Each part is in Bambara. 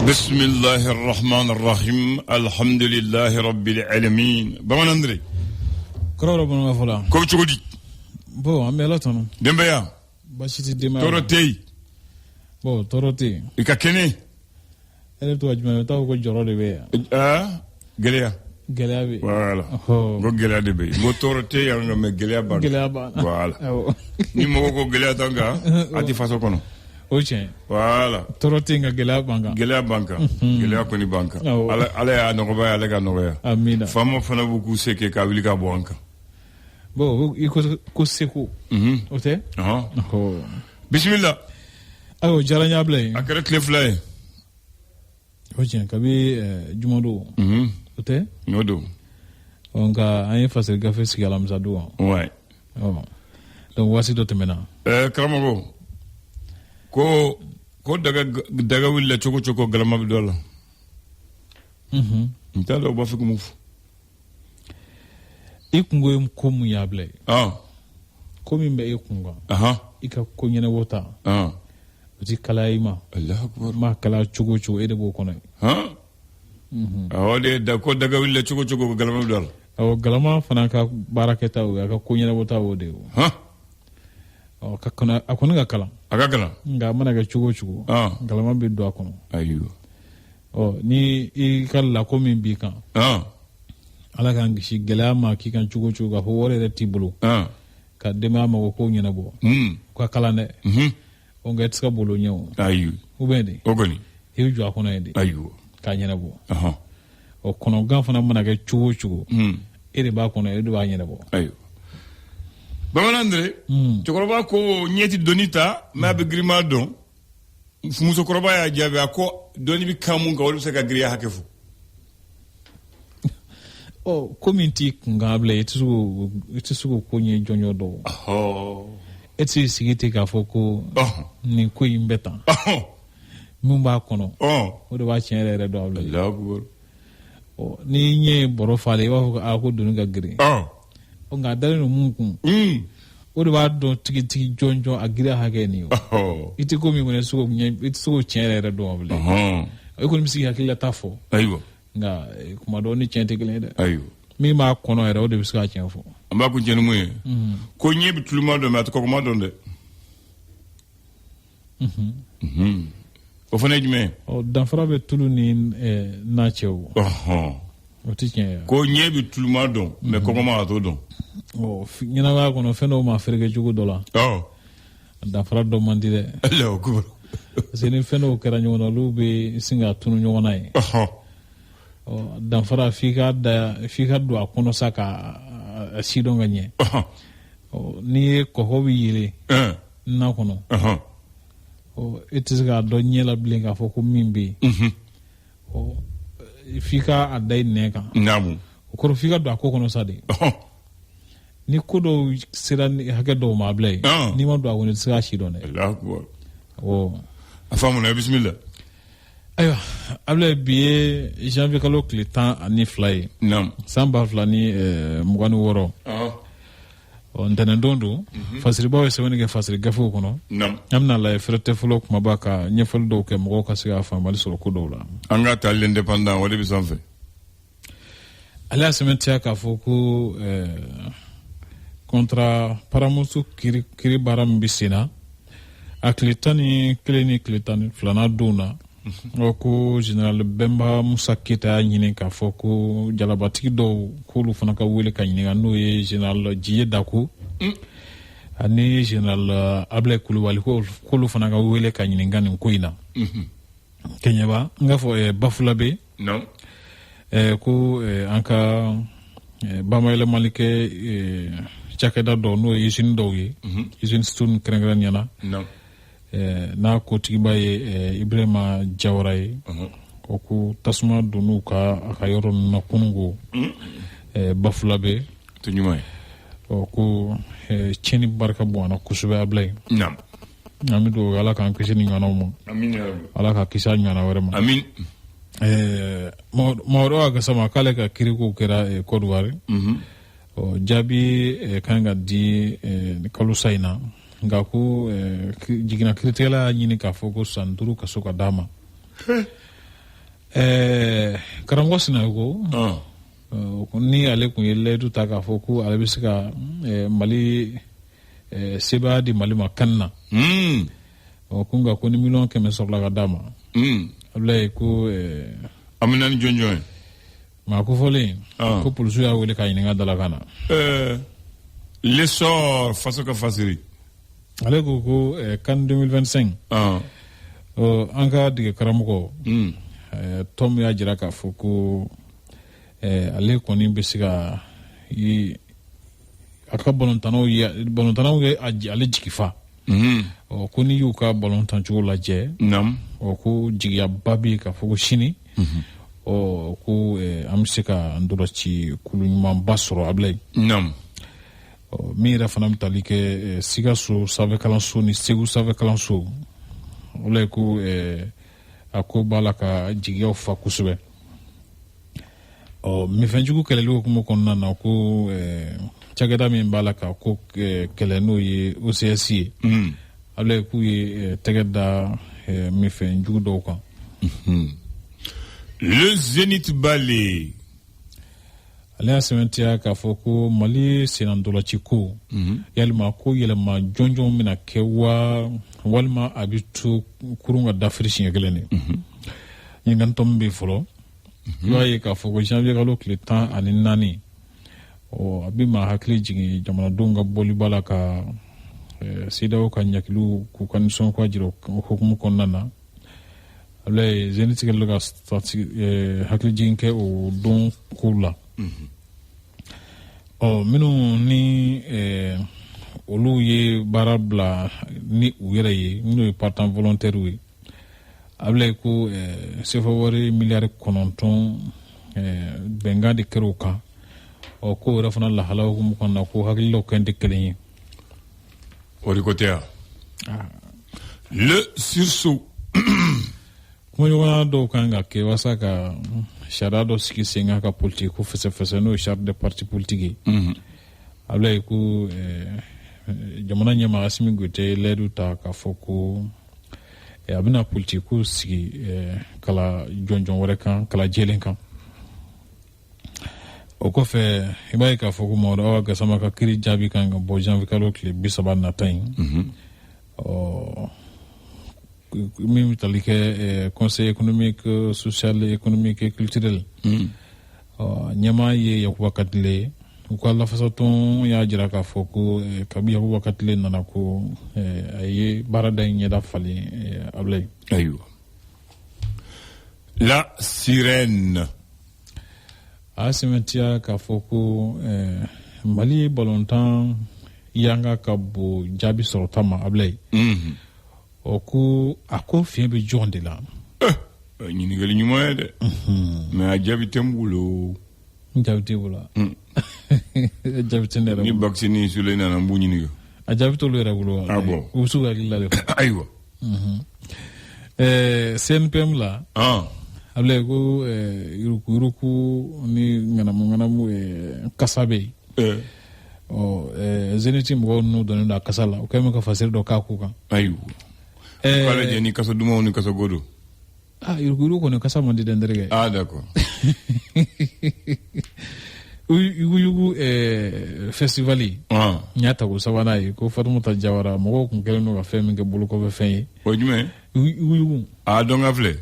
Bismillahir Rahmanir Rahim. Alhamdulillahi Rabbil Alamin. Bamanan André. Koro bon fola. Ko chogodi. Bo amela tono. Dembeya. Bashiti dema. Torotei. Bo toroti. Ikakene. Ele to ajma ta ko joro de be. Gelea. Gelea be. Voilà. Go gelea de be. Go torotei yanga me gelea ba. Gelea ba. Voilà. Ni mo go gelea tanga ati faso kono. Oche. Voilà. Toroti nga gelea banga. Gelea banka. Gelea koni banka. Ala ya nogoba ala ga nogoya. Amina. Famo fana buku seke ka wili ka banka. Bo ko seku. Ote? Bismillah. Ayo jaranya blay. Akere kleflay. Oche kabi jumodo. Ote? Nodo. Onka anye fasel gafe sigala mzadu. Ouais. Oh. Donc wasi do temena. Kramago. Ko daga willa choko galama bidola. Ntalo ba fiku mufu. Ikungo mkomu yable. Komi mbe ikunga. Ika konyene wota. Uti kala ima. Allahu akbar. Ma kala choko ede bo kono. De da ko daga willa choko galama bidola. Galama fana ka baraketa o ka konyene wota o de. Kakona akona ga kala. Agakala. Nga mana ga choko. Galama bi do akono. Ayo. Ni I kala ko min bi kan. Ala kan gishi galama ki kan choko ga ho wore de tibulu. Ka dema ma ko nyina bo. Ko kala ne. O nga tska bolo nyewo. Ayo. Ubende. Ogoni. Hiyo akono ende. Ayo. Ka nyina bo. O kono ga fana mana ga choko. Ere ba kono ede ba nyina bo. Ayo. Bamanandre, chokoroba ko nyeti donita, mabe grima don. Muso koroba ya jabe ako doni bi kamunga wala seka griya hakefu. Community ngable itisu ko nye jonyo do. Eti sigite ka foko ni ko imbeta. Mumba kono. O de ba chenere do able. Allahu. Ni nye boro fale wa ako doni ga gri. Nga dare no munku o de ba do tigi jonjo agira hage ni o iti ko mi ngone so nye iti so chenere do oble e ko mi si hakila tafo ayo nga kuma do ni chente gele de ayo mi ma kono era o de biska chenfo amba ko jenu muye ko nyebi tuluma do ma to ko ma donde o fane jume o dan farabe tulu ni na chewo o tikenya ko nyebi tuluma do me ko ma to don nyina wa kono feno ma ferge jugo dola da fara do mandi de Allahu akbar seni feno kera nyona lube singa tunu nyona yi da fara fika do akono saka asido nganye ni ko hobi yile na kono itiga do nyela blinga foko mimbi fika adai neka namu ko fika do akono sade ni kodo sira hake do ma blay ni ma do awon sira shi do ne Allahu akbar afamu na bismillah ayo able biye janvier kalo kletan ani fly nam samba flani mugani woro on tanandondo fasiri bawe se woni fasiri gafu kono nam amna la frete fulo kuma baka nyefal do ke mugo ka siga fa mal so ko do la anga tal indépendant wala bi sanfe ala sementia ka foku kontra paramusu kiri baram bisina aklitani klitani flana duna oku general Bemba Musa Kita nyine ka foku jalabati do kulu fana ka wele ka nyine no ye general Jiye Daku ani general Able Kuluwali kulu fana ka wele ka nyine ngani koina Kenya ba ngafo Bafulabe no ku anka bamayele malike chakeda do no yisin dogi yisin stun krengran yana no na ko tiba Ibrahima Jawrai oku tasma dunu ka akayoro na kungo Bafulabe to nyumay oku cheni barka bwana kusube ablay nam ami do ala kan kisini ngana mo amin ala ka kisani ngana warema amin mawdo aga sama kale ka kiriko kera Kodwari jabi kanga di kalusaina ngaku jigina kritela nyini ka foko sanduru ka soka dama karamɔgɔ Sinago ni ale kun ye layidu ta k'a fɔ ko ale bɛ se ka Mali sebaya di Mali ma kan na ko nka ko ni 100,000 sɔrɔla ka d'a ma Ablaye ko amina ni jɔnjɔn maa ko fɔlen ko polisiw y'a wele k'a ɲininka dalakan na l'essor faso ka fasiri ale ko CAN 2025 an ka dege karamɔgɔ Tom y'a jira k'a fɔ ko ale kɔni bɛ se ka a ka balontannaw ye ale jigi fa ko n'i y'u ka balontan cogo lajɛ ko jigiyaba bɛ k'a fɔ ko sini ko an bɛ se ka ndɔrɔci kulu ɲumanba sɔrɔ Ablaye min yɛrɛ fana bɛ tali kɛ Sikaso sanfɛkalanso ni Segu sanfɛkalanso Ablaye ko a ko b'a la ka jigiyaw fa kosɛbɛ minfɛnjugu kɛlɛli hukumu kɔnɔna na ko cakɛda min b'a la ka ko kɛlɛ n'o ye OCS ye Ablaye k'u ye tɛgɛ da minfɛnjugu dɔw kan le Zénith Bale ale y'a sɛbɛntiya k'a fɔ ko Mali senandɔlɔci ko yalima ko yɛlɛma jɔnjɔn bɛna kɛ walima a bɛ to kurun ka dafiri siɲɛ kelen de ɲininkali min bɛ fɔlɔ i b'a ye k'a fɔ ko janvier kalo tile 14 a bɛ maa hakili jigin jamanadenw ka bɔliba la ka CEDEAO ka ɲakiliw k'u ka nisɔngoya jira o hukumu kɔnɔna na Ablaye Zénith kɛlen ka hakili jigin kɛ o don kow la minnu ni olu ye baara bila ni u yɛrɛ ye minnu ye partant volontaire ye Ablaye ko sefa wari miliyari 9 bɛnkan de kɛra o kan ko yɛrɛ fana lahala hukumu kɔnɔna na ko hakililaw kɛn tɛ kelen ye o de ko tɛ yan le sursaut kumaɲɔgɔnya dɔw kan ka kɛ walasa ka sariya dɔ sigi sen kan ka politiki ko fɛsɛfɛsɛ n'o ye charte de parti politique Ablaye ko jamana ɲɛmaa Assimi Goïta ye layidu ta k'a fɔ ko a bɛna politiki ko sigi kala jɔnjɔn wɛrɛ kan kala jɛlen kan o kɔfɛ i b'a ye k'a fɔ ko Mamadu Awa Gasama ka kiiri jaabi kan ka bɔ janvier kalo tile 30 nata in min bɛ tali kɛ conseil économique social économique et culturel ɲɛmaa ye Yakuba Katile u ka lafasatɔn y'a jira k'a fɔ ko kabi Yakuba Katile nana ko a ye baarada in ɲɛda falen Ablaye ayiwa la sirène a sɛmɛntiya k'a fɔ ko Mali balontan yanga ka bon jaabi sɔrɔta ma Ablaye ko a ko fiɲɛ bɛ jɔn de la ɲininkali ɲuman ye dɛ mais a jaabi tɛ n bolo jaabi tɛ bolo jaabi tɛ ne yɛrɛ ni vaccine sulen nana n b'u ɲininka a jaabi t'olu yɛrɛ bolo u bɛ se k'u hakili la de fɔ ayiwa CNPM la Ablaye ko yuruku ni ŋanamu kasa bɛ yen Zénith mɔgɔw n'u donnen don a kasa la u kɛlen bɛ ka fasiri dɔ k'a ko kan ayiwa k'ale jɛ ni kasa dumanw ni kasa godo yuruku kɔni kasa man di dɛ n terikɛ d'accord yugu festival n y'a ta ko sabanan ye ko Fatumata Jawara mɔgɔw tun kɛlen don ka fɛn min kɛ bolokɔfɛ fɛn ye o jumɛn yugu dɔn ka filɛ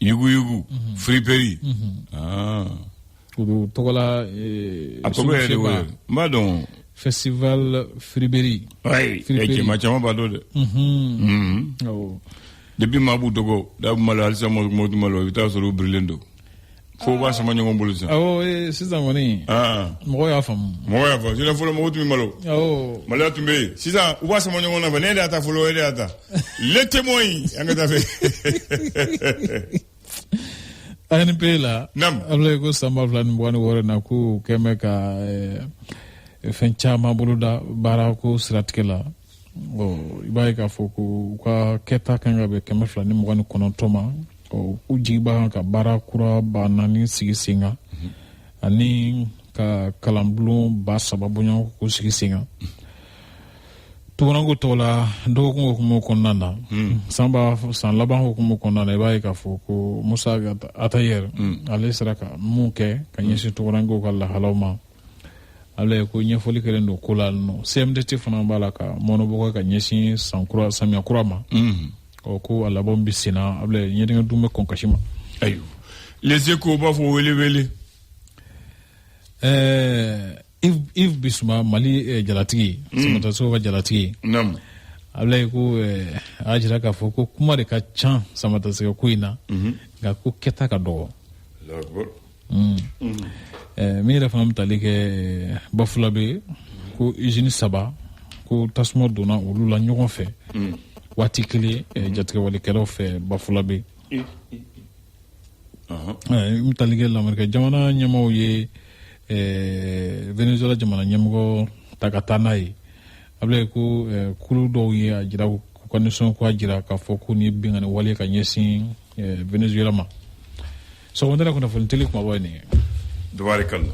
yugu friperi o tɔgɔ la a tɔgɔ yɛrɛ de n b'a dɔn festival Friberi cɛma caman b'a dɔn dɛ depuis maa b'u dɔgɔ da malo halisa mɔtu malo i bɛ taa sɔrɔ u birilen don fo b'a sama ɲɔgɔn bolo sisan sisan kɔni mɔgɔw y'a faamu sisan fɔlɔ mɔgɔw tun bɛ malo maloya tun bɛ yen sisan u b'a sama ɲɔgɔn na fɛ ne de y'a ta fɔlɔ e de y'a ta le témoin an ka taa fɛ ANP la Ablaye ko san 2026 na ko kɛn bɛ ka fɛn caman boloda baara ko siratigɛ la i b'a ye k'a fɔ ko u ka kɛta kan ka bɛn 229 ma u jigi b'a kan ka baara kura 4,000 sigi sen kan ani ka kalanbulon 3,000 bɔɲɔgɔnko sigi sen kan tuguranko tɔgɔ la dɔgɔkun hukumu kɔnɔna na san laban hukumu kɔnɔna na i b'a ye k'a fɔ ko Musa Atayer ale sera ka mun kɛ ka ɲɛsin tuguranko ka lahalaw ma ale ko ɲɛfɔli kɛlen don ko la nɔ CMDT fana b'a la ka mɔnɔbɔ ka ɲɛsin samiya kura ma ko a laban bɛ sen na ale ɲɛdingɛ dun bɛ kɔn kasi ma ayiwa les échos b'a fɔ wele Yves Bissouma Mali jalatigi Samataso ka jalatigi ale ko a jira k'a fɔ ko kuma de ka ca Samatasika ko in na nka ko kɛta ka dɔgɔ min yɛrɛ fana bɛ tali kɛ Bafulabe ko usine 3 ko tasuma donna olu la ɲɔgɔn fɛ waati kelen jatigɛwalikɛlaw fɛ Bafulabe min tali kɛ Amerika jamana ɲɛmaaw ye Venezuela jamana ɲɛmɔgɔ ta ka taa n'a ye a bɛ ko kulu dɔw ye a jira k'u ka nisɔn ko a jira k'a fɔ ko ni bingani wale ka ɲɛsin Venezuela ma sɔgɔmada kunnafoni teli kumaba ye nin ye tabarikala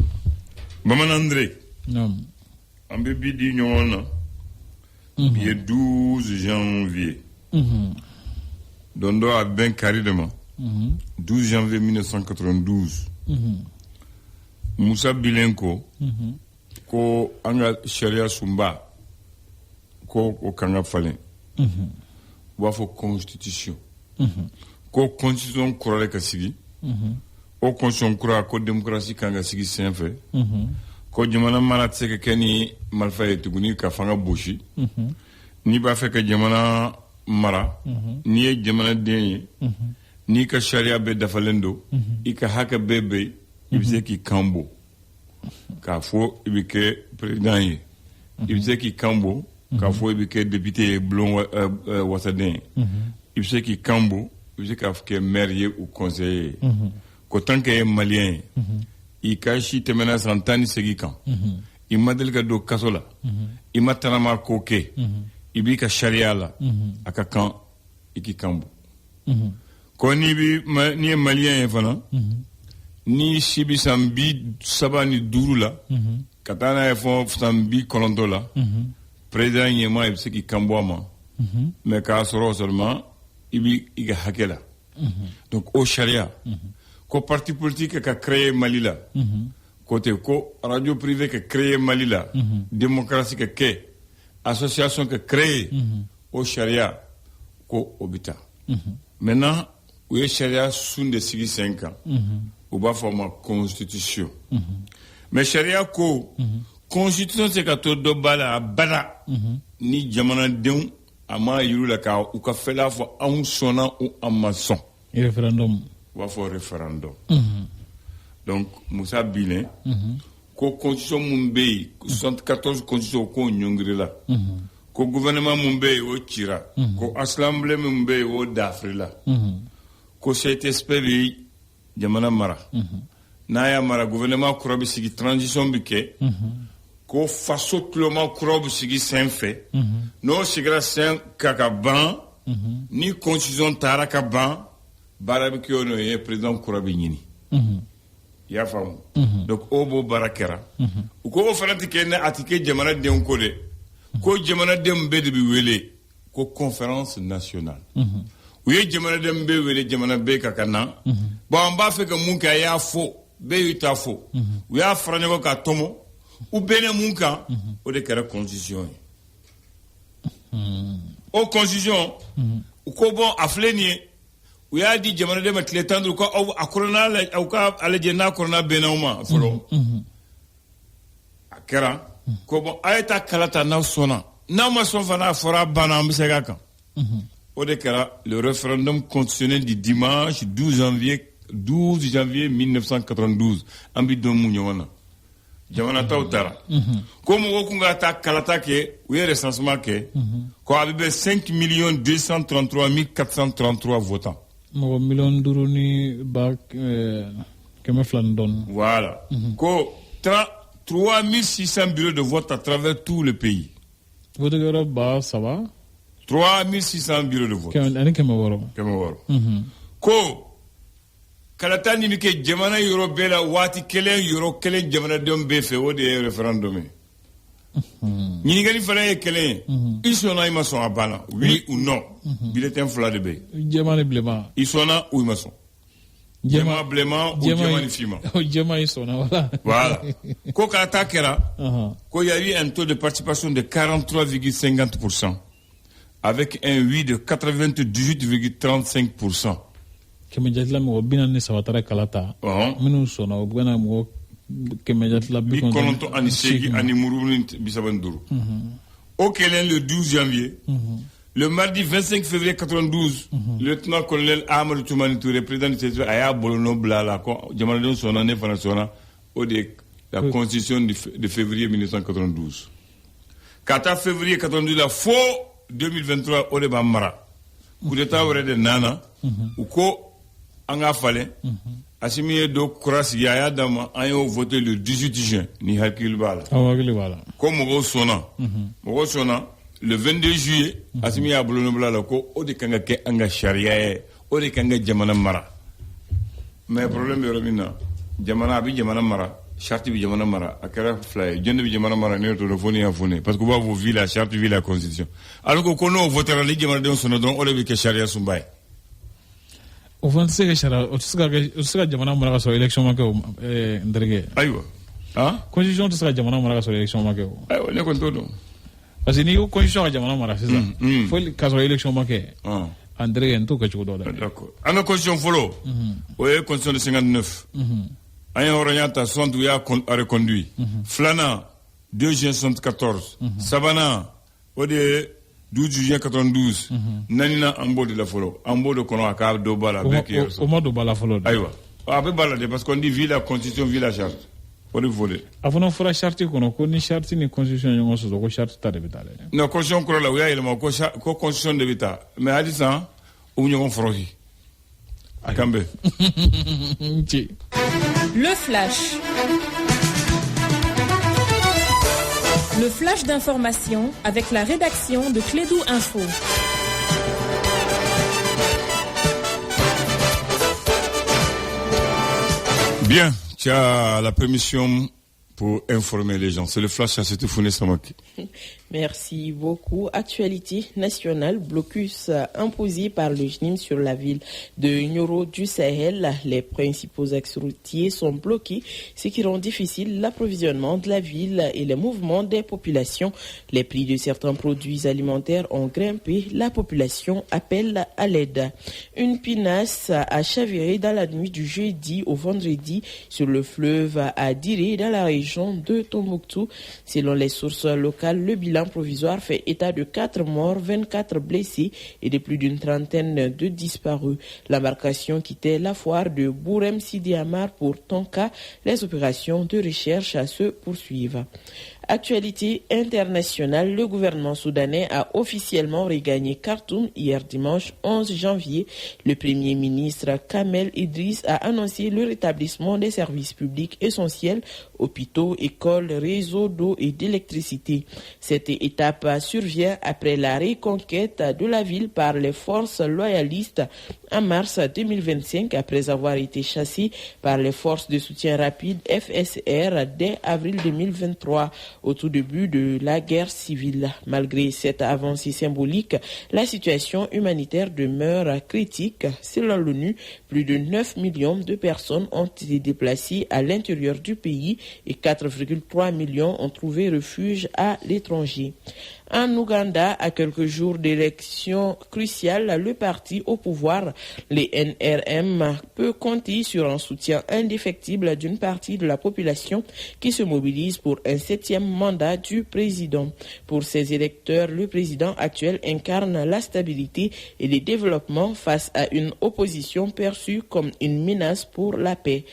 Bamanan André an bɛ bi di ɲɔgɔn na bi ye 12 janvier don dɔ a bɛn kari de ma 12 janvier 1992 Musa bilen ko ko an ka sariya sunba ko o kan ka falen u b'a fɔ constitution ko constitution kura ka sigi o constitution kura ko démocratie kan ka sigi sen fɛ ko jamana mara tɛ se ka kɛ ni marifa ye tuguni ka fanga bosi n'i b'a fɛ ka jamana mara n'i ye jamanaden ye n'i ka sariya bɛɛ dafalen don i ka hakɛ bɛɛ bɛ yen i bɛ se k'i kan bɔ k'a fɔ i bɛ kɛ président ye i bɛ se k'i kan bɔ k'a fɔ i bɛ kɛ député ye bulon wasaden ye i bɛ se k'i kan bɔ i bɛ se k'a kɛ maire ye ou conseiller ye ko tant que ye malien ye i ka si tɛmɛna san 18 kan i ma deli ka don kaso la i ma tanama ko kɛ i b'i ka sariya la a ka kan i k'i kan bɔ ko n'i ye malien ye fana ni si bi san 75 la ka taa n'a ye fɔ san 90 la président ɲɛma i bɛ se k'i kan bɔ a ma mais k'a sɔrɔ seulement i b'i ka hakɛ la donc o sariya ko parti politique ka créer Mali la ko ten ko radio privé ka créer Mali la démocratie ka kɛ association ka créer o sariya ko o bɛ taa maintenant u ye sariya sun de sigi sen kan u b'a fɔ o ma constitution mais sariya ko constitution tɛ ka to dɔ ba la abada ni jamanadenw a ma yiru la ka u ka fɛla fɔ anw sɔnna ou an ma sɔn référendum u b'a fɔ référendum donc Musa bilen ko constitution mun bɛ yen 74 constitution ko ɲɔngirila ko gouvernement mun bɛ yen o cira ko assemblée mun bɛ yen o dafirila ko CTSP bɛ jamana mara n'a y'a mara gouvernement kura bɛ sigi transition bɛ kɛ ko faso tuloma kura bɛ sigi sen fɛ n'o sigira sen kan ka ban ni constitution taara ka ban baara bɛ kɛ o n'o ye président kura bɛ ɲini i y'a faamu donc o b'o baara kɛra u ko o fana tɛ kɛ ne a tɛ kɛ jamanadenw ko dɛ ko jamanadenw bɛɛ de bɛ wele ko conférence nationale u ye jamanaden bɛɛ wele jamana bɛɛ ka ka na bon an b'a fɛ ka mun kɛ a y'a fɔ bɛɛ y'u ta fɔ u y'a fara ɲɔgɔn kan tɔmɔ u bɛnna mun kan o de kɛra constitution ye o constitution u ko bon a filɛ nin ye u y'a di jamanaden ma tile 15 ko a kɔrɔna aw ka a lajɛ n'a kɔrɔna bɛnnaw ma fɔlɔ a kɛra ko bon a ye taa kala ta n'aw sɔnna n'aw ma sɔn fana a fɔra a banna an bɛ se k'a kan o de kɛra le référendum constitutionnel du dimanche 12 janvier 1992 an bɛ don mun ɲɔgɔn na jamana taw taara ko mɔgɔw kun ka taa kalata kɛ u ye recensement kɛ ko a bɛ bɛn 5 233 votants mɔgɔ 5 ni ba 200 ni dɔɔni voilà ko 3600 bureaux de vote à travers tout le pays votekɛyɔrɔ 3000 3600 bureaux de vote ani 600 ko kalata ni bɛ kɛ jamana yɔrɔ bɛɛ la waati kelen yɔrɔ kelen jamanadenw bɛɛ fɛ o de ye référendum ye ɲininkali fana ye kelen ye i sɔnna i ma sɔn a banna oui ou non bulletin fila de bɛ yen jɛma ni bilenman i sɔnna ou i ma sɔn jɛma bilenman ou jɛma ni finman jɛma i sɔnna voilà ko k'a ta kɛra ko y a eu un taux de participation de 43,50% avec un oui de 98,35%. kɛmɛ jatila mɔgɔ 43 taara kala ta minnu sɔnna o bɛna mɔgɔ kɛmɛ jatila 98 ani murubuni 35. Au Kenya le 12 janvier, le mardi 25 février 92, le lieutenant-colonel Amadou Toumani Touré, président du CEDEAO, a bolono blala ko jamanadenw sɔnna ne fana sɔnna o de la constitution de février 1992. Ka taa février 92 la fo 2023 o de b'an mara. Coup d'état wɛrɛ de nana u ko an ka falen Assimi ye do kura sigi a y'a d'a ma an y'o voté le 18 juin ni hakili b'a la ko mɔgɔw sɔnna le 22 juillet Assimi y'a bolo bila la ko o de kan ka kɛ an ka sariya ye o de kan ka jamana mara mais problème bɛ yɔrɔ min na jamana a bɛ jamana mara charte bɛ jamana mara a kɛra fila ye jɔn de bɛ jamana mara ne t'o dɔn fo ni y'a fɔ ne parce que u b'a fɔ vie la charte vie la constitution alors que ko n'o votera ni jamanadenw sɔnna dɔrɔn o de bɛ kɛ sariya sunba ye o fana tɛ se ka sariya o tɛ se ka jamana mara ka sɔrɔ élection ma kɛ o n terikɛ ayiwa constitution tɛ se ka jamana mara ka sɔrɔ élection ma kɛ o ayiwa ne kɔni t'o dɔn parce que n'i ko constitution ka jamana mara sisan fo ka sɔrɔ élection ma kɛ an terikɛ n t'o kɛ cogo dɔ la d'accord an ka constitution fɔlɔ o ye constitution de 59 an ye hɔrɔnya ta 60 u y'a reconduit filanan 2 juin 74 sabanan o de ye 12 juillet 92 nanina an b'o de la fɔlɔ an b'o de kɔnɔ a k'a dɔ b'a la bɛɛ k'i yɛrɛ sɔrɔ o ma don ba la fɔlɔ ayiwa a bɛ ba la de parce qu'on dit vie la constitution vie la charte o de fɔ de a fana fɔra charte kɔnɔ ko ni charte ni constitution ɲɔgɔn sɔsɔ ko charte ta de bɛ taa dɛ non constitution kɔrɔ la u y'a yɛlɛma ko constitution de bɛ taa mais hali sisan u ɲɔgɔn fɔrɔki a kan bɛn le flash. Le flash d'information avec la rédaction de Clédou Info. Bien, tu as la permission pour informer les gens. C'est le flash à cette Founé Samaki. Merci beaucoup. Actualité nationale, blocus imposé par le JNIM sur la ville de Nioro du Sahel. Les principaux axes routiers sont bloqués, ce qui rend difficile l'approvisionnement de la ville et les mouvements des populations. Les prix de certains produits alimentaires ont grimpé. La population appelle à l'aide. Une pinasse a chaviré dans la nuit du jeudi au vendredi sur le fleuve à Diré dans la région de Tombouctou. Selon les sources locales, le bilan provisoire fait état de 4 morts, 24 blessés et de plus d'une trentaine de disparus. L'embarcation quittait la foire de Bourem Sidi Amar pour Tonka. Les opérations de recherche se poursuivent. Actualité internationale, le gouvernement soudanais a officiellement regagné Khartoum hier dimanche 11 janvier. Le premier ministre Kamel Idriss a annoncé le rétablissement des services publics essentiels, hôpitaux, écoles, réseaux d'eau et d'électricité. Cette étape survient après la reconquête de la ville par les forces loyalistes en mars 2025 après avoir été chassées par les forces de soutien rapide FSR dès avril 2023. Au tout début de la guerre civile. Malgré cette avancée symbolique, la situation humanitaire demeure critique. Selon l'ONU, plus de 9 millions de personnes ont été déplacées à l'intérieur du pays et 4,3 millions ont trouvé refuge à l'étranger. En Ouganda, à quelques jours d'élections cruciales, le parti au pouvoir, les NRM, peut compter sur un soutien indéfectible d'une partie de la population qui se mobilise pour un 7e mandat du président. Pour ses électeurs, le président actuel incarne la stabilité et le développement face à une opposition perçue comme une menace pour la paix.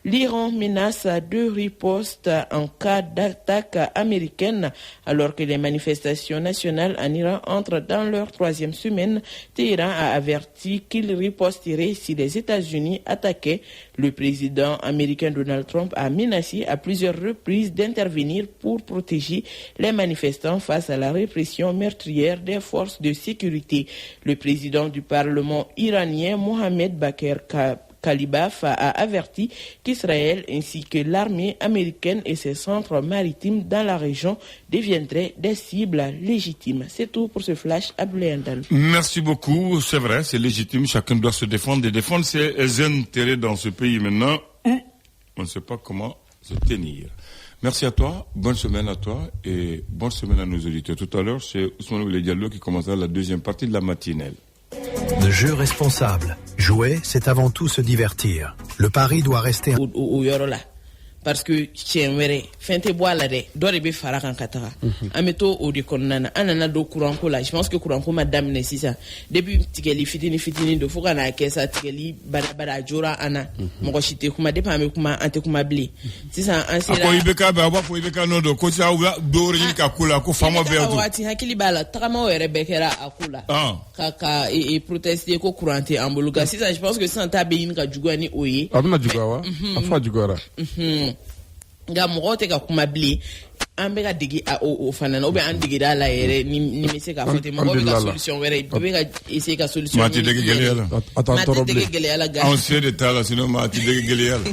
L'Iran menace de riposte en cas d'attaque américaine alors que les manifestations nationales en Iran entrent dans leur 3e semaine. Téhéran a averti qu'il riposterait si les États-Unis attaquaient. Le président américain Donald Trump a menacé à plusieurs reprises d'intervenir pour protéger les manifestants face à la répression meurtrière des forces de sécurité. Le président du Parlement iranien, Mohamed Bakr Kalibaf a averti qu'Israël ainsi que l'armée américaine et ses centres maritimes dans la région deviendraient des cibles légitimes. C'est tout pour ce flash. Abdoulaye Andal. Merci beaucoup. C'est vrai, c'est légitime. Chacun doit se défendre et défendre ses intérêts dans ce pays maintenant où on ne sait pas comment se tenir. Merci à toi, bonne semaine à toi et bonne semaine à nos auditeurs. Tout à l'heure, c'est Ousmane Oulé Diallo qui commencera la deuxième partie de la matinale. De jeu responsable. Jouer, c'est avant tout se divertir. Le pari doit rester... Parce que tiɲɛ wɛrɛ fɛn tɛ bɔ a la dɛ dɔ de bɛ fara kan ka taga an bɛ to o de kɔnɔna na an nana don kuranko la je pense que kuranko ma daminɛ sisan depuis tigɛli fitini don fo ka n'a kɛ sa tigɛli badabada a jora an na mɔgɔ si tɛ kuma depuis an bɛ kuma an tɛ kuma bilen sisan an sera. a ko IBK bɛ a b'a fɔ IBK n'o don ko sisan dɔw yɛrɛ ɲini ka ko la ko faama bɛ yan. waati hakili b'a la tagamaw yɛrɛ bɛɛ kɛra a ko la ka protester ko kuran tɛ an bolo nka sisan je pense que sisan ta bɛ ɲini ka juguya ni o ye. a bɛna juguya wa a fɔ a juguyara. Nga mɔgɔw tɛ ka kuma bilen an bɛ ka digi o fana na ou bien an digir'a la yɛrɛ ni bɛ se k'a fɔ ten mɔgɔw bɛ ka solution wɛrɛ bɛɛ bɛ ka essayer ka solution maa tɛ dege gɛlɛya la a t'an tɔɔrɔ bilen maa tɛ dege gɛlɛya la anw se de t'a la sinon maa tɛ dege gɛlɛya la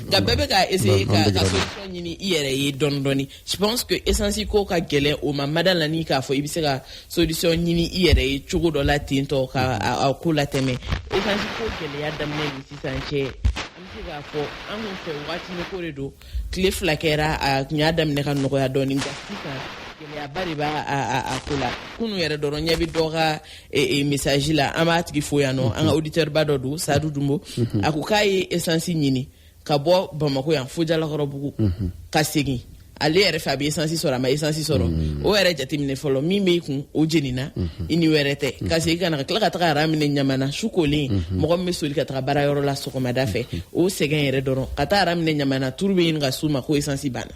nka bɛɛ bɛ ka essayer ka solution ɲini i yɛrɛ ye dɔɔni dɔɔni je pense que essence ko ka gɛlɛn o ma mada la ni k'a fɔ i bɛ se ka solution ɲini i yɛrɛ ye cogo dɔ la ten tɔ ka a ko latɛmɛ essence ko gɛlɛya daminɛ ni sisan cɛ an bɛ se k'a fɔ an kun fɛ waati ni ko de don tile fila kɛra a kun y'a daminɛ ka nɔgɔya dɔɔni nka sisan gɛlɛyaba de b'a a ko la kunu yɛrɛ dɔrɔn ɲɛ bɛ dɔ ka message la an b'a tigi fo yan nɔ an ka auditeur ba dɔ don Sadu Dumbo a ko k'a ye essence ɲini ka bɔ Bamako yan fo Jalakɔrɔbugu ka segin ale yɛrɛ fɛ a bɛ essence sɔrɔ a ma essence sɔrɔ o yɛrɛ jateminɛ fɔlɔ min b'i kun o jenina i ni wɛrɛ tɛ ka segin ka na ka tila ka taga ara minɛ Ɲamana su kolen mɔgɔ min bɛ soli ka taga baarayɔrɔ la sɔgɔmada fɛ o sɛgɛn yɛrɛ dɔrɔn ka taa ara minɛ Ɲamana turu bɛ ɲini ka s'u ma ko essence banna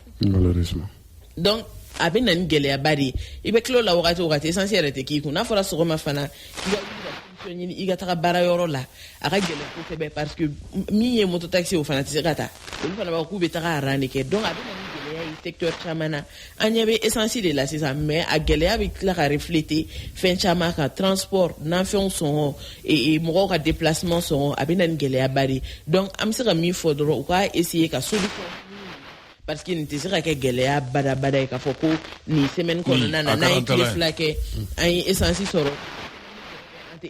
donc a bɛ na ni gɛlɛyaba de ye i bɛ tila o la wagati o wagati essence yɛrɛ tɛ k'i kun n'a fɔra sɔgɔma fana ɲini i ka taga baarayɔrɔ la a ka gɛlɛn kosɛbɛ parce que min ye mototaxi o fana tɛ se ka taa olu fana b'a fɔ k'u bɛ taga aran de kɛ donc a bɛ na ni gɛlɛya ye secteur caman na an ɲɛ bɛ essence de la sisan mais a gɛlɛya bɛ tila ka refléter fɛn caman kan transport nafɛnw sɔngɔ mɔgɔw ka déplacement sɔngɔ a bɛ na ni gɛlɛyaba de donc an bɛ se ka min fɔ dɔrɔn u ka essayer ka solution parce que nin tɛ se ka kɛ gɛlɛya badabada ye k'a fɔ ko nin semaine kɔnɔna na n'an ye tile fila kɛ an ye essence sɔrɔ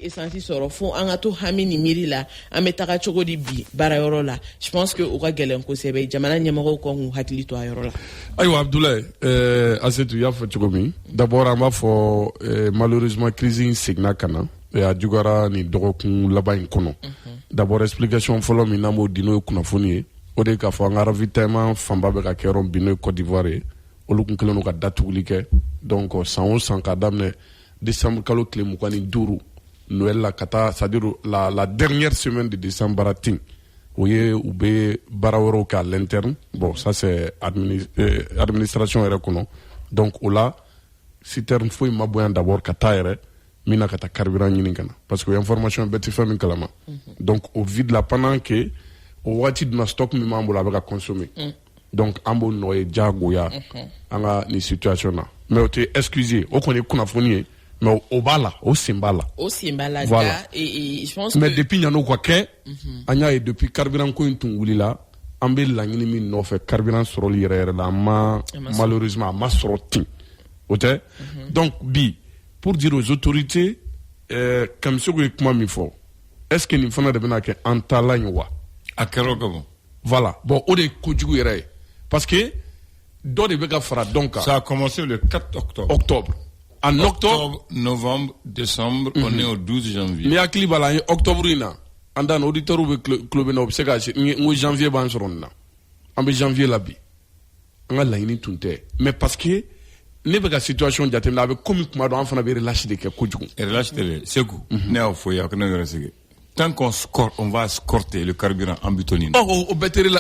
essence sɔrɔ fo an ka to hami ni miiri la an bɛ taga cogo di bi baarayɔrɔ la je pense que u ka gɛlɛn kosɛbɛ jamana ɲɛmɔgɔw kan k'u hakili to a yɔrɔ la. ayiwa Abdoulaye Asetu y'a fɔ cogo min d'abord an b'a fɔ malheureusement crise in seginna ka na a juguyara nin dɔgɔkun laban in kɔnɔ d'abord explication fɔlɔ min n'an b'o di n'o ye kunnafoni ye o de ye k'a fɔ an ka ravitaillement fanba bɛ ka kɛ yɔrɔ bi n'o ye Côte d'Ivoire ye olu tun kɛlen don ka datuguli kɛ donc san o san k'a daminɛ décembre kalo tile 25 Noël la kata c'est-à-dire la dernière semaine de décembre baratin voyez ou be baraworo ka l'interne bon ça c'est administration yɛrɛ kɔnɔ donc o la citerne foyi ma boyan d'abord kata yɛrɛ mina kata carburant ɲini kana parce que information bɛɛ tɛ fɛn min kalama donc au vide la pendant que o waati duna stock min b'an bolo a bɛ ka consommer donc an b'o nɔ ye jagoya an ka nin situation na mais o tɛ excusé o kɔni ye kunnafoni ye mais o b'a la o sen b'a la voilà je pense mais que depuis ɲan'o ka kɛ an y'a ye depuis carburant ko in tun wulila an bɛ laɲini min nɔfɛ carburant sɔrɔli yɛrɛ yɛrɛ la an ma malheureusement a ma sɔrɔ ten o tɛ donc bi pour dire aux autorités Kamisoko ye kuma min fɔ est ce que nin fana de bɛna kɛ an taalan ye wa a kɛra o ka bon voilà bon o de ye kojugu yɛrɛ ye parce que dɔ de bɛ ka fara dɔn kan ça a commencé le 4 octobre en octobre, novembre, décembre, on est au 12 janvier. Ni akili bala en octobre ina. Andan auditeur ou club na obseka ni janvier ban soronna. En janvier la bi. On a la ini tunte. Mais parce que ne be ka situation jate na be comme kuma do an fana be relâche de ke kojugu. Relâche de Sekou. Ne a foya ko ne resege. Tant qu'on score, on va escorter le carburant en butonine. Oh,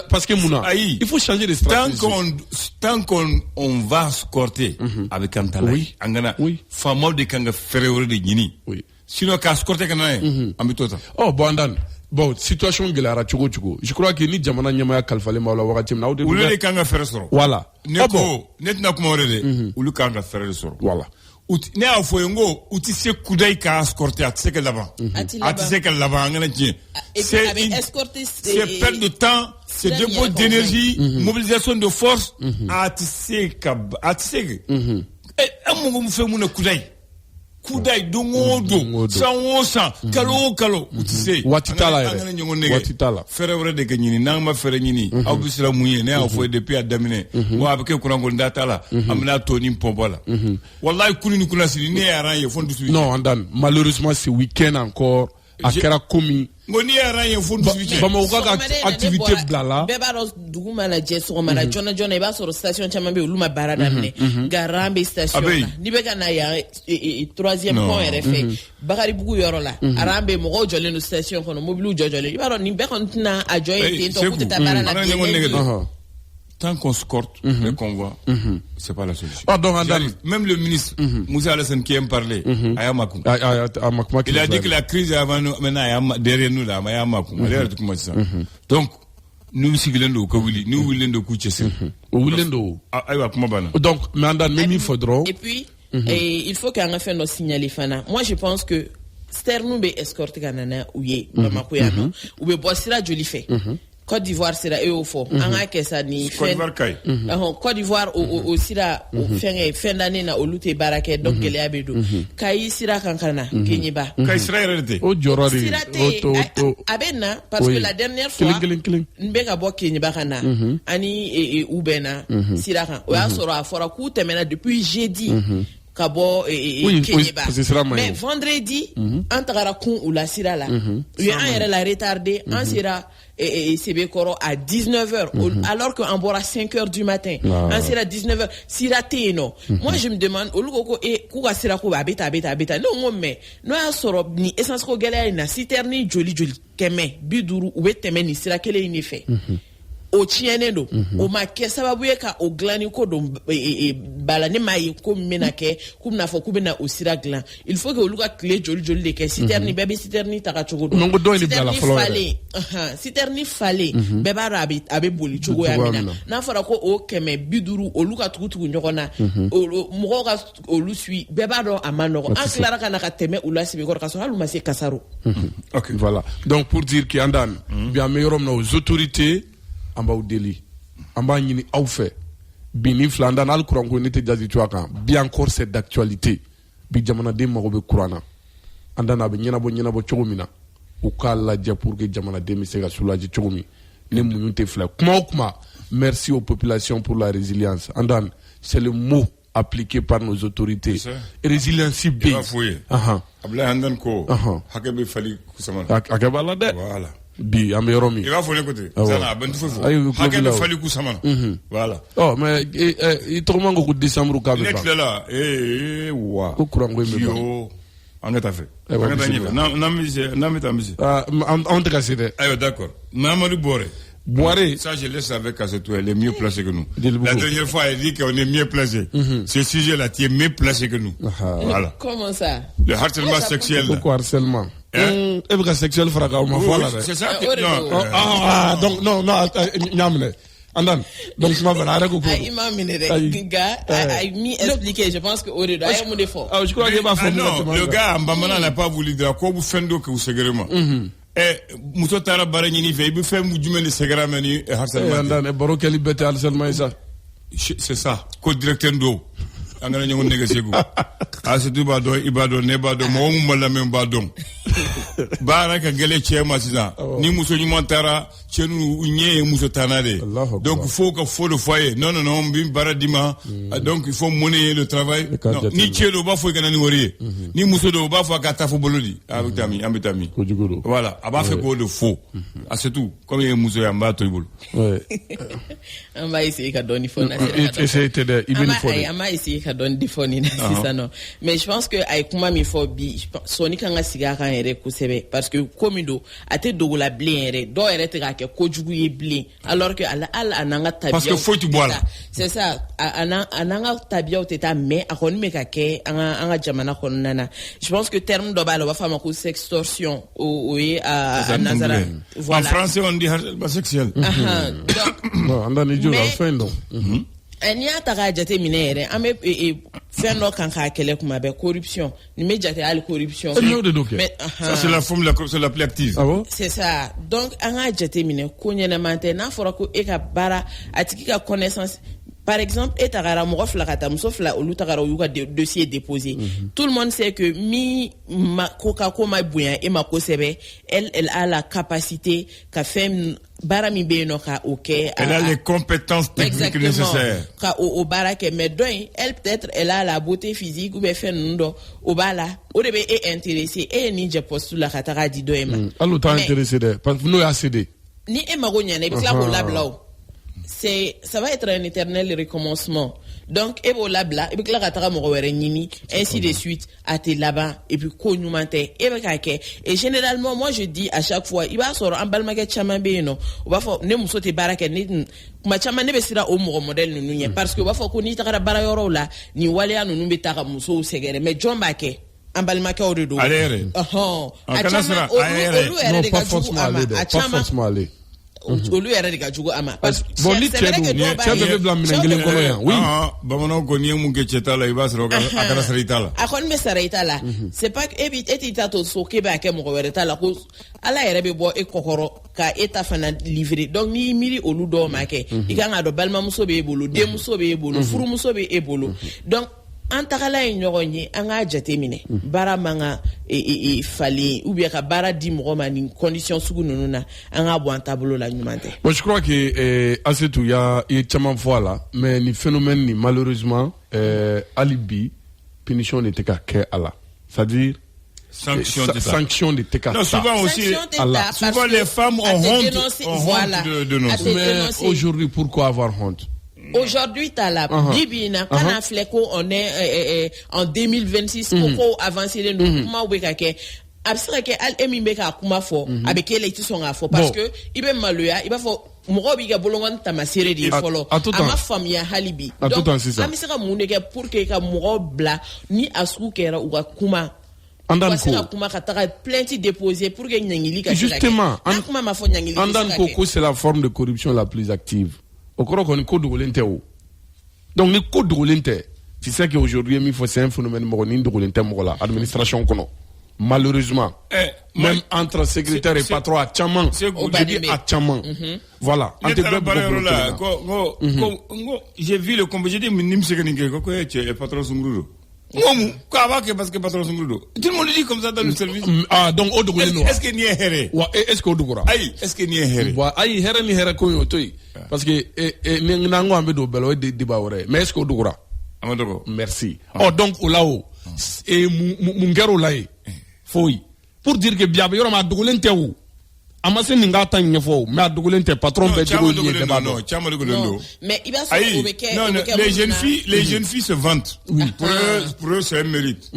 parce que Mouna, il faut changer de stratégie. Tant qu'on va escorter avec Antala, oui. Famo de Kanga Ferreira de Guinée. Oui. Sinon, qu'à escorter Kanae, en butota. Oh, bon, situation de la Rachugo. Je crois que ni Jamana Nyamaya Kalfale Maula Waratim now de. Ou le Kanga Ferreira. Voilà. Neko, net na kumorede, ou le Kanga Ferreira. Voilà. ne y'a fɔ ye n ko u tɛ se kudayi ka escorter a tɛ se ka laban a tɛ se ka laban an kana tiɲɛ c'est perte de temps c'est dépôt d'énergie mobilisation de force a tɛ se ka an mago bɛ fɛn mun na kudayi don o don san o san kalo o kalo u tɛ se waati t'a la an kana ɲɔgɔn nɛgɛ fɛɛrɛ wɛrɛ de kɛ ɲini n'an ma fɛɛrɛ ɲini aw bɛ siran mun ye ne y'a fɔ ye depuis a daminɛ wa a bɛ kɛ kurankolonda t'a la an bɛna tɔ ni pɔnpɔ la walayi kulu ni kunnasiri ne y'aran ye fo n dusu non Andane malheureusement ce week-end encore a kɛra komi ngo ni y'aran ye fo n dusu cɛ Bamakɔ ka activité bila la bɛɛ b'a dɔn dugu mana jɛ sɔgɔmada joona joona i b'a sɔrɔ station caman bɛ yen olu ma baara daminɛ garan bɛ station na n'i bɛ ka na yan troisième pont yɛrɛ fɛ Bakaribugu yɔrɔ la aran bɛ mɔgɔw jɔlen don station kɔnɔ mobiliw jɔjɔlen i b'a dɔn nin bɛɛ kɔni tɛna a jɔ yen ten tɔ k'u tɛ taa baara la tant qu'on escorte les convois, c'est pas la solution. Même le ministre Moussa Alassane qui aime parler, il a dit que la crise est avant nous, maintenant derrière nous là, donc nous siglendo ko wili nous wilendo ku chesse wilendo aywa kuma bana donc mais Andane même il faudra et puis il faut qu'un fait nos signaler fana moi je pense que Sternou be escorte kanana ouye Bamako ya no ou be bossira joli fait Côte d'Ivoire sera eux au fond en a que ça ni Côte d'Ivoire au sira fin d'année na au lutte barake donc gele abedo kai sira kankana kenyiba kai sira rete o jorori o abena parce que la dernière fois mbeka bo kenyiba kana ani ubena sira kan o ya soro afora ku temena depuis jeudi Kabo et mais vendredi en tagarakun ou la sira là il y a un la retardé en sira et Sebekoro à 19h alors qu'en bora 5h du matin en sira 19h sira teno moi je me demande au lugo et kuka sira ko beta non mais no ya soro ni essence ko gele na citerni joli keme biduru ou beteme ni sira kele ni fait o tiene do o ma ke sababu ye ka o glani ko do bala ne ma ye ko mena ke kum na fo ku bena o sira glan il faut que o luka clé joli de ke citerni bébé citerni taka chogo do ngo do ni bala folo citerni fale beba rabi abe boli chogo ya mina na fara ko o keme biduru o luka tukutuku nyokona o mo ka o lu sui beba do amano en clara kana ka teme o la sibe ko ka so halu ma se kasaro OK voilà donc pour dire que Andane bien meilleur nos autorités amba udeli amba ñini aw fe bini flanda nal kuran ko nete jazi tuaka bien encore c'est d'actualité bi jamana de mago be kurana andana be ñena bo chogomina o kala ja pour que jamana de mi sega sulaji chogomi ne muñunte fla kuma merci aux populations pour la résilience Andane c'est le mot appliqué par nos autorités résilience b abla Andane ko hakabe fali kusama akaba la de voilà bi am yoromi il va faut l'écouter ça ben tout faut hakabe fali kusama voilà oh mais il tourmente au décembre ka be ba là wa ko kurango me on est fait on te casse de ayo d'accord Mamadou Boire, ça je laisse avec Kassetou, elle est mieux placée que nous. La dernière fois, elle dit qu'on est mieux placé. Ce sujet-là, tu es mieux placé que nous. Voilà. Comment ça? Le harcèlement sexuel. Pourquoi harcèlement? Le sexuel fera c'est ça. Donc, non, Nyamne. Andane, donc ma bana arrêt ko mi expliquer je pense que au dedans il y a mon défaut. Je crois que va faire le gars Mbamana n'a pas voulu dire quoi vous faites donc au segrément. Muso tara bara ñini fe bu fe mu jumeli segrément ni harcèlement. Andane baro kali bete harcèlement ça. C'est ça. Co directeur ndo. Angana ñongo négocier go. Asidu ba do ibado ne ba do mo mu mala men ba don. Bara ka gele chema sisa. Ni muso ni montara chenu unye muso tanade. Donc il faut que faut le foyer. Non bi bara dima. Donc il faut monnayer le travail. Non, ni chelo ba fo kana ni wori. Ni muso do ba fo ka tafu bolodi. Avec tami, ambitami. Voilà, aba fait ko de faux. Ah c'est tout. Comme il muso ya mba to ibolo. Ouais. On va essayer ka doni fo na. Essayer de ibin fo. On va essayer ka doni di fo ni na sisa non. Mais je pense que ay kuma mi fo bi soni kanga siga kan ere ku sebe parce que comme do ate dogo la blé ere do ere te ka ke kojugu ye blé alors que ala ananga tabia parce que faut tu boire c'est ça ananga tabia o teta mais akoni me ka ke anga jamana konnana je pense que terme do balo ba fama ko sextorsion ou à Nazara voilà en français on dit harcèlement sexuel non andani jour fin donc N'i y'a ta k'a jate minɛ yɛrɛ an bɛ fɛn dɔ kan k'a kɛlɛ kuma bɛɛ corruption nin bɛ jate hali corruption. Mais ça c'est la forme la corruption la plus active. Ah bon? C'est ça. Donc an k'a jate minɛ ko ɲɛnɛman tɛ n'a fɔra ko e ka baara a tigi ka connaissance. Par exemple, et tagara mɔgɔ fila ka taa muso fila olu tagara u y'u ka dossier déposé. Tout le monde sait que ko ma bonya e ma kosɛbɛ elle a la capacité ka fɛn baara min bɛ yen nɔ ka o kɛ. Elle a les compétences techniques nécessaires. Ka o baara kɛ mais dɔ in elle peut-être elle a la beauté physique ou bien fɛn ninnu dɔ o b'a la o de bɛ e intéressé e ye nin jɛ poste la ka taga di dɔ in ma. Hali t'a intéressé dɛ parce que n'o y'a cédé. Ni e mago ɲɛna i bɛ tila k'o labila o. Ça va être un éternel recommencement. Donc, et bon labla, et puis là, ainsi de suite, à tes là-bas, et puis et généralement, moi je dis à chaque fois, il va sortir en balmaget chamambé, non, on va faire, ne moussote baraka, ma chamane besira au modèle, nous, parce que va faire qu'on y t'a barayoro là, ni walea, nous betara mousso, segere, mais John Baké. En balmaka au redo. Allez, non, pas forcément aller, pas forcément aller. Olu yɛrɛ de ka jugu a ma. Bon ni cɛ bɛ bila minɛn kelen kɔnɔ yan. Oui. Bamananw kɔni ye mun kɛ cɛ ta la i b'a sɔrɔ a kɛra sara i ta la. A kɔni bɛ sara i ta la. C'est pas que e t'i ta to so k'e b'a kɛ mɔgɔ wɛrɛ ta la ko Ala yɛrɛ bɛ bɔ e kɔkɔrɔ ka e ta fana livrer. Donc n'i miiri olu dɔw ma kɛ i kan ka dɔn balimamuso b'e bolo denmuso b'e bolo furumuso b'e bolo. Donc an tagala ye ɲɔgɔn ye an k'a jate minɛ baara man ka falen ou bien ka baara di mɔgɔ ma nin condition sugu ninnu na an k'a bɔ an taabolo la ɲuman tɛ. Bon, je crois que Assetou i ye caman fɔ a la mais ni phénomène ni malheureusement hali bi punition de tɛ ka kɛ a la, c'est-à-dire sanction de tɛ ka ta. Non, souvent aussi souvent les femmes ont honte de nos. Mais aujourd'hui pourquoi avoir honte? Aujourd'hui, t'as la Bibina, quand on fait qu'on est en 2026, pour avancer les nous, comment on peut faire? Après que al emi beka kuma fo, avec elle est son afo parce que il va maluya, il va faut moro biga bolongan tamasere di folo. Ama famille halibi. Donc ami sera muneke pour que ka moro bla ni asku kera ou kuma. Andanko kuma ka taga plainte déposée pour que nyangili ka. Justement, Andanko c'est la forme de corruption la plus active. Donc ni code de tu sais qu'aujourd'hui il faut c'est un phénomène de l'administration malheureusement même entre secrétaire et patron à Tchaman voilà j'ai vu le combat j'ai dit patron Sungrudo parce que patron Sungrudo tout le monde dit comme ça dans le service donc est-ce que ni heré est-ce que est-ce que ni heré ayi heré ni heré ko yo toy parce que nango ambe do belo de débat wore mais est-ce que odugura amadoko merci donc là-haut et mungero là foi pour dire que biabe yoro ma dugulen tewu amase ninga ta nyefo mais dugulen te patron be dugo ni débat non mais il va se les jeunes filles se vantent pour eux c'est un mérite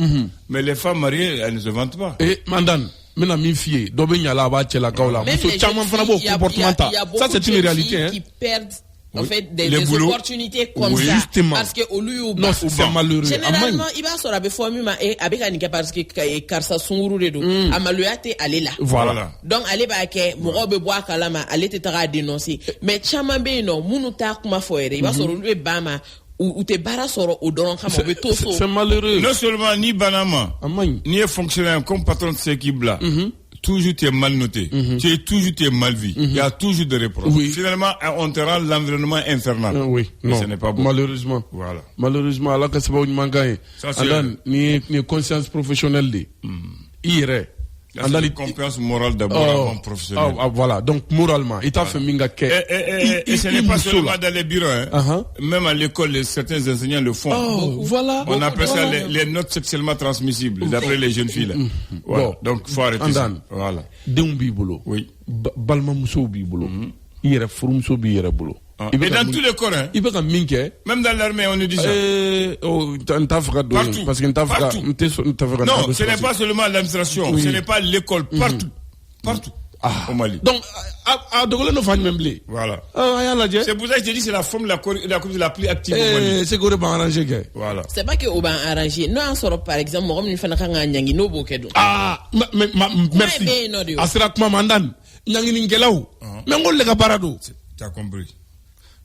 mais les femmes mariées elles ne se vantent pas et mandan mena min fie do be nyala ba chela kaola muso chama fana bo comportemental ça c'est une réalité hein qui perdent en fait des opportunités comme ça justement. Parce que au lieu non c'est malheureux généralement il va se rabe former ma et avec anika parce que karsa sunguru de do amaluate aller là voilà donc aller ba ke mo be boa kalama aller te tara dénoncer mais chama be no munu ta kuma foere il va se relever bama ou te bara soro o doron kama be to so c'est malheureux non seulement ni banama ni fonctionnaire comme patron de cette équipe là toujours tu es mal noté, tu es mal vu, il y a toujours des reproches. Finalement, on te rend l'environnement infernal. Oui, non, ce n'est pas bon. Malheureusement. Voilà. Malheureusement, alors que c'est pas une mangagne. Ni conscience professionnelle de. Irait. C'est une compétence morale d'abord avant professionnelle. Voilà, donc moralement, il t'a fait minga ke. Et ce n'est pas seulement dans les bureaux, hein. Même à l'école, certains enseignants le font. Voilà. On appelle ça les notes sexuellement transmissibles, d'après les jeunes filles là. Voilà. Donc, faut arrêter ça. Voilà. D'un bibolo. Oui. Balma muso bibolo. Ire furumso bi ire bolo. Et dans tous les corps, hein. Même dans l'armée, on nous dit ça. Partout. Non, ce n'est pas seulement l'administration, ce n'est pas l'école, partout. Au Mali. Donc, à Dogole no fan même blé. Voilà. C'est pour ça que je te dis c'est la forme la plus active au Mali. C'est qu'on va arranger. Voilà. C'est pas que on va arranger. Non, on sort par exemple, moi on fait un nyangi no bokedo. Mais merci. Asira kuma mandan nyangi ningelaw. Mais on le gabarado. Tu as compris.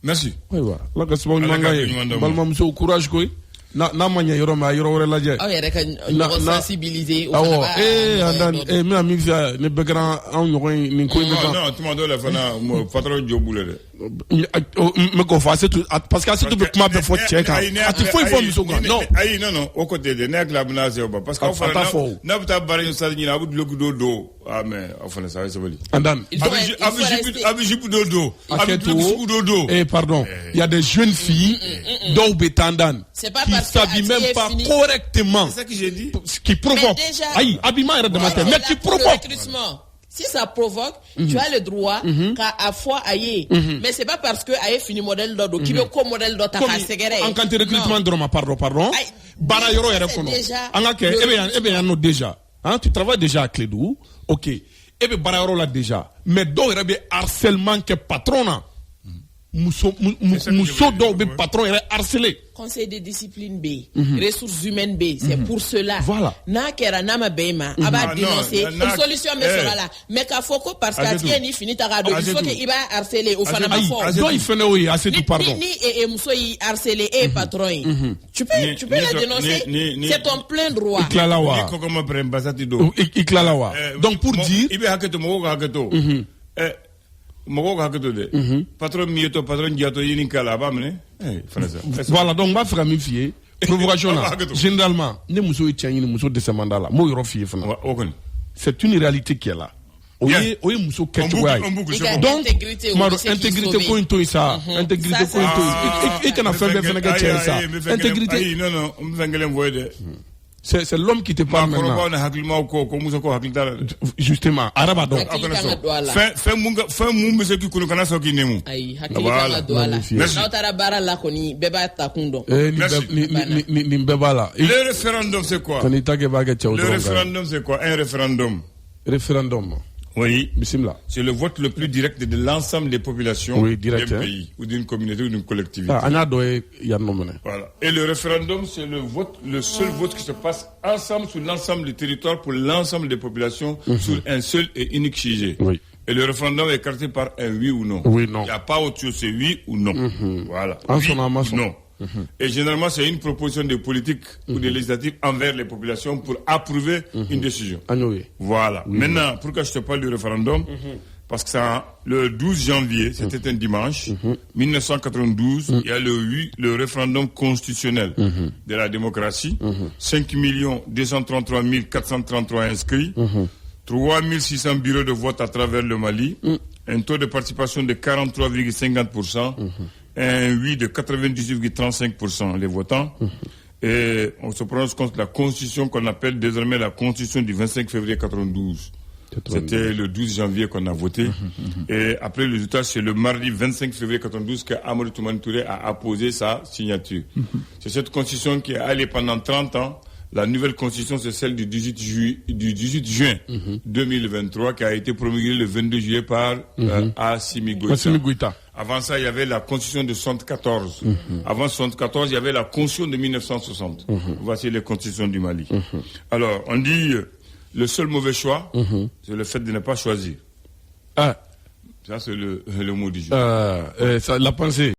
Merci. Ayiwa ala ka sababu ɲuman k'an ye balimamuso courage koyi n'a ma ɲɛ yɔrɔ min a yɔrɔ wɛrɛ lajɛ. aw yɛrɛ ka ɲɔgɔn sensibiliser. awɔ Andani n bɛna min f'i ye ni bɛɛ kɛra anw ɲɔgɔn ye nin ko in bɛ ban. non tuma dɔw la fana patron jo b'u la dɛ. n bɛ k'o fɔ parce que Asetu bɛ kuma bɛɛ fɔ cɛ kan a tɛ foyi fɔ muso kan. non ayi non o côté de ne hakili la a bɛna se o ma parce que aw fana n'a bɛ taa baara in sali ɲini a bɛ duloki don mais aw fana sa a ye sabali. Andani a bɛ jupe don a bɛ duloki sugu don. Pardon il y a des jeunes filles dɔw bɛ taa Andani qui s'habillent même pas correctement. C'est ça que j'ai dit. Qui provoque. Aïe, habillement est de matin, mais qui provoque. Si ça provoque, tu as le droit qu'à fois aïe. Mais c'est pas parce que aïe fini modèle d'odo qui veut co modèle d'odo ta segere. En quand tu recrutement drama pardon. Bara yoro yere kono. Anga ke ebe yano déjà. Hein, tu travailles déjà à Clédou. OK. Ebe bara yoro là déjà. Mais do yere harcèlement que patrona. Muso dɔw bɛ patron yɛrɛ harcelé. Conseil de discipline B, ressources humaines B, c'est pour cela. Voilà. N'a kɛra n'a ma bɛn i ma, a b'a dénoncer. Une solution bɛ sɔrɔ la. Mais k'a fɔ ko parce que a tigi ni fini ta k'a dɔn, il faut que i b'a harceler o fana ma fɔ. Dɔ in fɛnɛ o ye Asetu pardon. Ni muso y'i harceler e patron ye. Tu peux la dénoncer. C'est ton plein droit. I tilala wa? Ni kɔkɔ ma pɛrɛn basati don. I tilala wa? Donc pour dire. I bɛ hakɛ to mɔgɔw ka hakɛ to. mɔgɔw ka hakɛ to dɛ. patron min ye to patron jatɔ ɲini k'a la a b'a minɛ. Voilà donc n b'a fɛ ka min f'i ye provocation na généralement ne muso ye cɛ ɲini muso dɛsɛ man d'a la n m'o yɔrɔ f'i ye fana. o kɔni. c'est une réalité qui est là. o ye muso kɛcogoya ye. donc maro intégrité ko in to yen sa. intégrité ko in to yen i kana fɛn bɛɛ fɛnɛ kɛ cɛ ye sa. intégrité. ayi non n bɛ fɛn kelen fɔ ye dɛ. C'est l'homme qui te parle maintenant. Justement, Arabadon. Fais moun bese ki kunu kana so ki nemu. Ayi, hakili kana douala. N'aw tara bara la koni beba ta kundo. Ni beba la. Le référendum c'est quoi? Le référendum c'est quoi? Un référendum. Référendum. Oui, bismillah. C'est le vote le plus direct de l'ensemble des populations d'un pays ou d'une communauté ou d'une collectivité. Voilà. Et le référendum, c'est le seul vote qui se passe ensemble sur l'ensemble du territoire pour l'ensemble des populations sur un seul et unique sujet. Oui. Et le référendum est caractérisé par un oui ou non. Oui, non. Il n'y a pas autre chose, c'est oui ou non. Voilà. Oui ou non. Et généralement, c'est une proposition de politique ou de législative envers les populations pour approuver une décision. Voilà. Maintenant, pourquoi je te parle du référendum? Parce que ça, le 12 janvier, c'était un dimanche, 1992, il y a le référendum constitutionnel de la démocratie, 5 233 433 inscrits, 3 600 bureaux de vote à travers le Mali, un taux de participation de 43,50%, un oui de 98,35% les votants. Et on se prononce contre la constitution qu'on appelle désormais la constitution du 25 février 92. C'était le 12 janvier qu'on a voté. Et après le résultat, c'est le mardi 25 février 92 qu'Amadou Toumani Touré a apposé sa signature. C'est cette constitution qui est allée pendant 30 ans. La nouvelle constitution, c'est celle du 18 juin 2023 qui a été promulguée le 22 juillet par Assimi Goïta. Avant ça, il y avait la constitution de 74. Avant 74, il y avait la constitution de 1960. Voici les constitutions du Mali. Alors, on dit le seul mauvais choix, c'est le fait de ne pas choisir. Ah. Ça, c'est le mot du jour. La pensée.